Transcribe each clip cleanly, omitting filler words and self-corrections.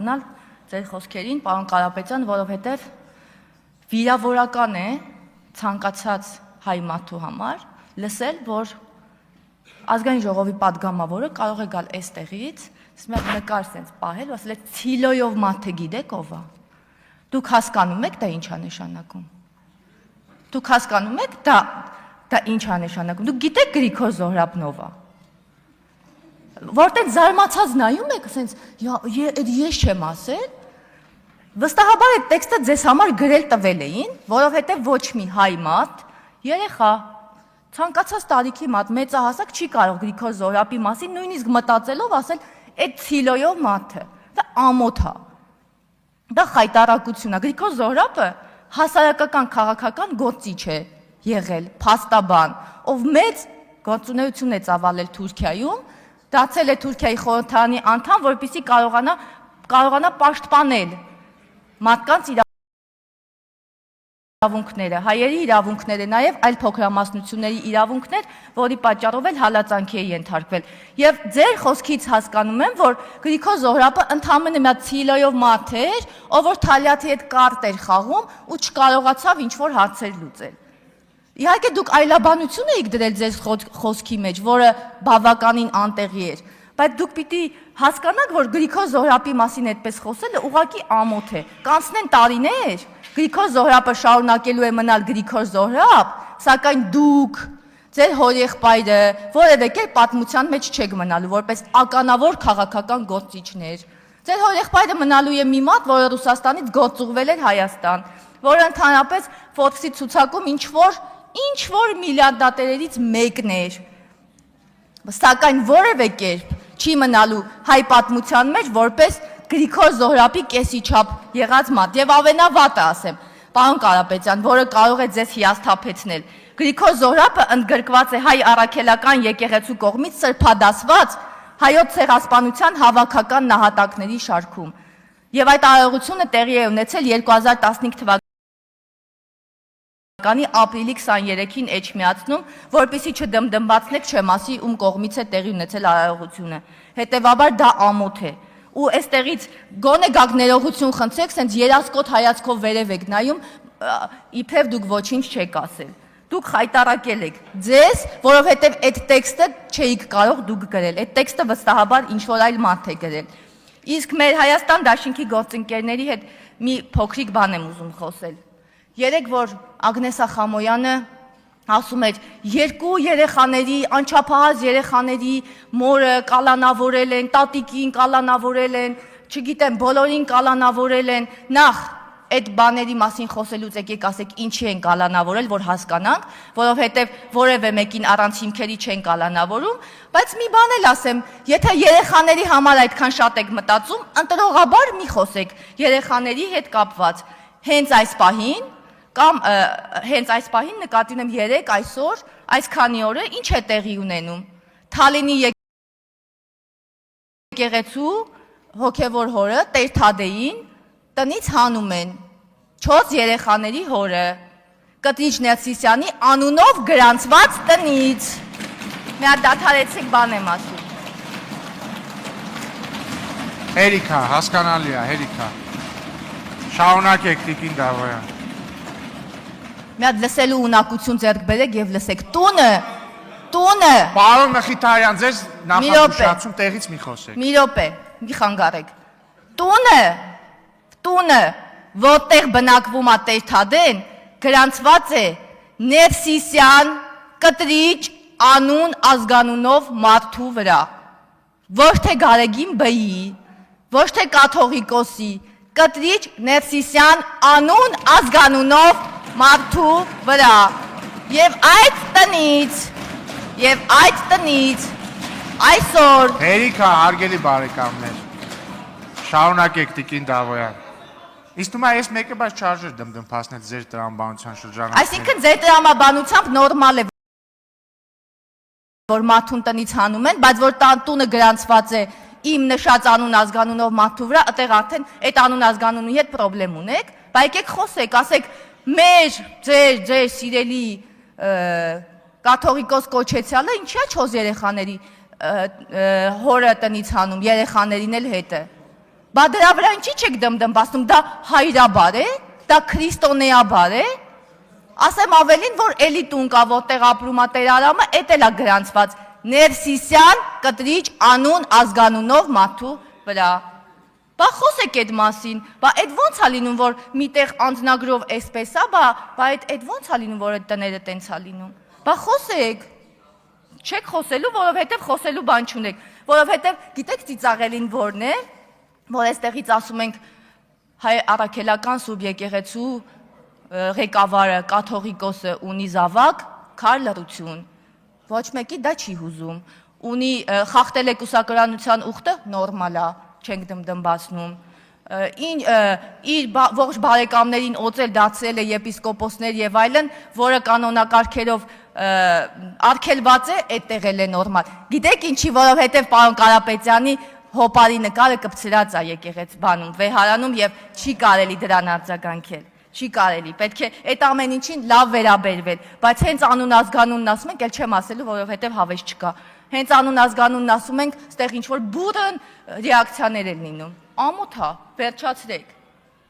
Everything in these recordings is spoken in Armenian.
կրկնալ ձեր խոսքերին, պարոն Կարապետյան, որովհետև վիրավորական է ցանկացած հայ մարդու համար լսել, որ ազգային ժողովի падգամավորը կարող է գալ այստեղից, մեկ նկար սենց պահել, ու ասել է ցիլոյով մարդը գիտեք ով է։ Դուք հասկանում եք դա ինչ է նշանակում։ Դուք հասկանում եք դա ինչ է նշանակում։ Դուք գիտեք Գրիգոր Զոհրաբն ով է։ Որտեղ զարմացած նայում եք, ասենց ես չեմ ասել։ Վստահաբար այդ տեքստը ձեզ համար գրել տվել էին, որովհետև ոչ մի հայ մարդ, երեխա, ցանկացած տարիքի մարդ, մեծահասակ չի կարող Գրիգոր Զոհրաբի մասին նույնիսկ մտածելով ասել այդ ցիլոյով մարդը։ Դա ամոթ է։ Դա խայտարակություն է։ Գրիգոր Զոհրաբը հասարակական քաղաքական գործիչ է եղել, փաստաբան, ով մեծ գործունեություն է ծավալել Թուրքիայում, դարձել է Թուրքիայի խորհրդարանի անդամ, որպեսզի կարողանա պաշտպանել մարդկանց իրավունքները, հայերի իրավունքները, նաև այլ փոքրամասնությունների իրավունքներ, որի պատճառով էլ հալածանքի է ենթարկվել։ Եվ ձեր խոսքից հասկանում եմ, որ Գրիգոր Զոհրաբը ընդամենը մի ցիլոյով մարդ էր, ով որ Թալյաթի հետ կարտ էր խաղում ու չկարողացավ ինչ-որ հարցեր լուծել։ Իհարկե դուք այլաբանություն եք դրել ձեր խոսքի մեջ, որը բավականին անտեղի էր, բայց դուք պիտի հասկանաք, որ Գրիգոր Զոհրաբի մասին այդպես խոսելը ուղղակի ամոթ է։ Կանցնեն տարիներ, Գրիգոր Զոհրաբը շարունակելու է մնալ Գրիգոր Զոհրաբ, սակայն դուք, ձեր հորեղբայրը որևէ կերպ պատմության մեջ չեք մնալու, որպես ականավոր քաղաքական գործիչներ։ Ձեր հորեղբայրը մնալու է մի մարդ, որը Ռուսաստանից գործուղվել էր Հայաստան, որը ընդհանրապես Forbes-ի ցուցակում ինչ-որ միլիարդատերերից մեկն էր, սակայն որևէ կերպ չի մնալու հայ պատմության մեջ որպես Գրիգոր Զոհրաբի կեսիչափ եղած մարդ։ Եվ ավենավատը ասեմ, պարոն Կարապետյան, որը կարող է ձեզ հիասթափեցնել, Գրիգոր Զոհրաբը ընդգրկված է հայ առաքելական եկեղեցու կողմից սրբադասված հայոց ցեղասպանության հավաքական նահատակների շարքում։ Եվ այդ արարողությունը տեղի է ունեցել 2015 թվականի ապրիլի 23-ին Էջմիածնում, որպեսզի չդմդմբացնեք չեմ ասի ում կողմից է տեղի ունեցել արարողությունը։ Հետևաբար դա ամոթ է։ Ու այստեղից գոնե գաք ներողություն խնդրեք, սենց երասկոտ հայացքով վերև եք նայում, իբրև դուք ոչինչ չեք ասել։ Դուք խայտարակել եք ձեզ, որովհետև այդ տեքստը չէիք կարող դուք գրել։ Այդ տեքստը վստահաբար ինչ-որ այլ մարդ է գրել։ Իսկ մեր Հայաստան դաշինքի գործընկերների հետ մի փոքրիկ բան եմ ուզում խոսել։ Երեք որ Ագնեսա Խամոյանը ասում էր երկու երեխաների, անչափահաս երեխաների մորը կալանավորել են, տատիկին կալանավորել են, չգիտեմ, բոլորին կալանավորել են, նախ այդ բաների մասին խոսելուց եկեք ասեք ինչի են կալանավորել, որ հասկանանք, որովհետև որևէ մեկին առանց հիմքերի չեն կալանավորում, բայց մի բան էլ ասեմ, եթե երեխաների համար այդքան շատ եք մտածում, ընտրողաբար մի խոսեք երեխաների հետ կապված, հենց այս պահին կամ հենց այս պահին նկատի ունեմ 3 այսօր, այսքանի օրը ինչ է տեղի ունենում։ Թալինի եկեղեցու հոգևոր հորը Տեր Թադեին տնից հանում են 4 երեխաների հորը Կտրիչ Ներսիսյանի անունով գրանցված տնից։ Մի հատ դադարեցեք բան եմ ասում։ Հերիքա, հասկանալի է, հերիքա։ Շարունակեք Տիկին Դավոյան։ Մի հատ լսելու ունակություն ձեռք բերեք եւ լսեք։ Տունը։ Պարոն Մխիթարյան, ձեզ նախազգուշացում տեղից մի խոսեք։ Մի րոպե, մի խանգարեք։ Տունը, որտեղ բնակվում է Տեր Թադեն, գրանցված է Ներսիսյան Կտրիչ անուն ազգանունով մարդու վրա։ Ոչ թե Գարեգին Բ-ի, ոչ թե կաթողիկոսի, Կտրիչ Ներսիսյան անուն ազգանունով մարդու վրա։ Եվ այդ տնից այսօր Հերիքա, հարգելի բարեկամներ, շարունակեք Տիկին Դավոյան։ Իսկ դու ես մեկը բայց չարժեր դմդմփացնել ձեր տրամաբանության շրջանակում։ Այսինքն ձեր տրամաբանությամբ նորմալ է, որ մարդուն տնից հանում են, բայց որ տունը գրանցված է իմ նշած անուն ազգանունով մարդու վրա, այդտեղ արդեն այդ անուն ազգանունի հետ պրոբլեմ ունեք, բայց եկեք խոսեք, ասեք ձեր սիրելի կաթողիկոս կոչեցյալը ինչի է 4 երեխաների հորը տնից հանում, երեխաներին էլ հետը։ Բա դրա վրա ինչի՞ չեք դմդմբացնում, դա հայրաբար է, դա քրիստոնեաբար է, ասեմ ավելին, որ էլի տուն կա, որտեղ ապրում է Տեր Արամը, էդ էլ է գրանցված Ներսիսյան կտրիչ անուն ազգանունով մարդու վրա։ Բա խոսեք այդ մասին, բա այդ ո՞նց է լինում, որ միտեղ անձնագրով էսպես է, բա այդ ո՞նց է լինում, որ այդ տները տենց է լինում։ Բա խոսեք։ Չեք խոսելու, որովհետև խոսելու բան չունեք, որովհետև գիտեք ծիծաղելին որն է, որ այստեղից ասում ենք հայ առաքելական Սուրբ եկեղեցու ղեկավարը կաթողիկոսը ունի զավակ, քար լռություն։ Ոչ մեկի դա չի հուզում։ Ունի խախտել է կուսակրանության ուխտը, նորմալ է, չենք դմդմբացնում։ Իր ողջ բարեկամներին օծել դարձել է եպիսկոպոսներ եւ այլն, որը կանոնակարգերով արգելված է, այդտեղ էլ է նորմալ։ Գիտեք ինչի, որովհետեւ պարոն Կարապետյանի հոպարի նկարը կպցրած է եկեղեց բանում, վեհարանում եւ չի կարելի դրան արձագանքել։ Չի կարելի, պետք է այդ ամեն ինչին լավ վերաբերվել, բայց հենց անուն ազգանունն ասում ենք, էլ չեմ ասելու, որովհետև հավես չկա։ Հենց անուն ազգանունն ասում ենք, ստեղ ինչ որ բուրըն ռեակցիաներ են լինում։ Ամոթ է,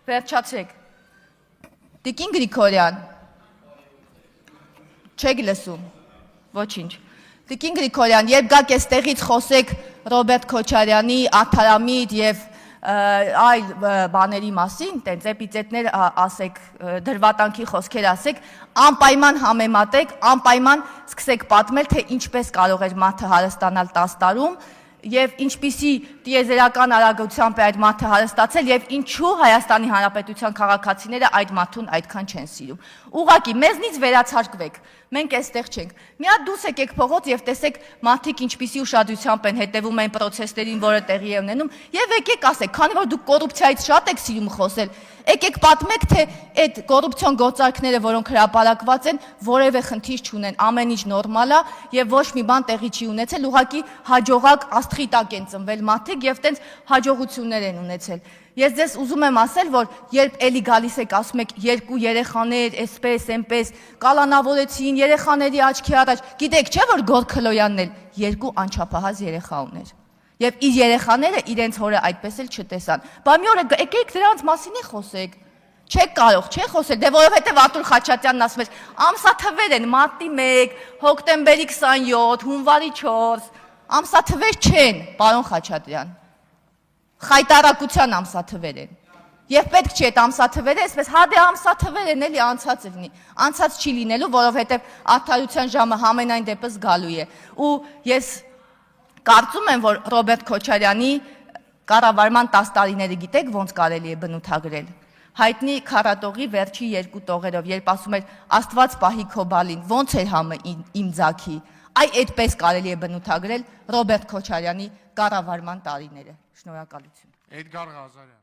վերջացրեք։ Տիկին Գրիգորյան, չեք լսում, ոչինչ։ Տիկին Գրիգորյան, երբ գաք էստեղից խոսեք Ռոբերտ Քոչարյանի, Աթարամիտ եւ այլ բաների մասին, տենց էպիցետներ ասեք, դրվատանքի խոսքեր ասեք, անպայման համեմատեք, անպայման սկսեք պատմել, թե ինչպես կարող էր մարդը հարստանալ 10 տարում եւ ինչպիսի տիեզերական արագությամբ է այդ մարդը հարստացել եւ ինչու Հայաստանի Հանրապետության քաղաքացիները այդ մարդուն այդքան չեն սիրում։ Ուղղակի մեզնից վերացարկվեք։ Մենք այստեղ չենք։ Մի հատ դուրս եկեք փողոց եւ տեսեք մարդիկ ինչպիսի ուշադրությամբ են հետևում այն process-ներին, որը տեղի է ունենում, եւ եկեք ասեք, քանի որ դուք կոռուպցիայից շատ եք սիրում խոսել, եկեք պատմեք, թե այդ կոռուպցիոն գործարքները, որոնք հրապարակված են, որևէ խնդիր չունեն, ամեն ինչ նորմալ է եւ ոչ մի բան տեղի չի ունեցել, ուղղակի հաջողակ աստղի տակ են ծնվել մարդիկ եւ տենց հաջողություններ են ունեցել։ Ես ձեզ ուզում եմ ասել, որ երբ էլի գալիս եք ասում եք երկու երեխաներ, այսպես, այնպես, կալանավորեցին երեխաների աչքի առաջ, գիտեք չէ՞ որ Գորգ Քլոյանն էլ երկու անչափահաս երեխա ուներ։ Եվ իր երեխաները իրենց հորը այդպես էլ չտեսան։ Բա մի օր եկեք դրանց մասին է խոսեք։ Չեք կարող, չէ՞ խոսել, դե որովհետև Արտուր Խաչատյանն ասում էր, ամսաթվեր են, մարտի 1, հոկտեմբերի 27, հունվարի 4, ամսաթվեր չեն, պարոն Խաչատյան։ Խայտարակության ամսաթվեր են։ Եվ պետք չի այդ ամսաթվերը, այսպես հա դե ամսաթվեր են էլի անցած լինի։ Անցած չի լինելու, որովհետև արդարության ժամը համենայն դեպս գալու է։ Ու ես կարծում եմ, որ Ռոբերտ Քոչարյանի կառավարման 10 տարիները գիտեք ոնց կարելի է բնութագրել։ Հայտնի քառատողի վերջի 2 տողերով, երբ ասում էր Աստված պահի քո բալին, ոնց էր համը իմ ձաքի։ Այ այդպես կարելի է բնութագրել Ռոբերտ Քոչարյանի կառավարման տարիները։ Շնորհակալություն։ Էդգար Ղազարյան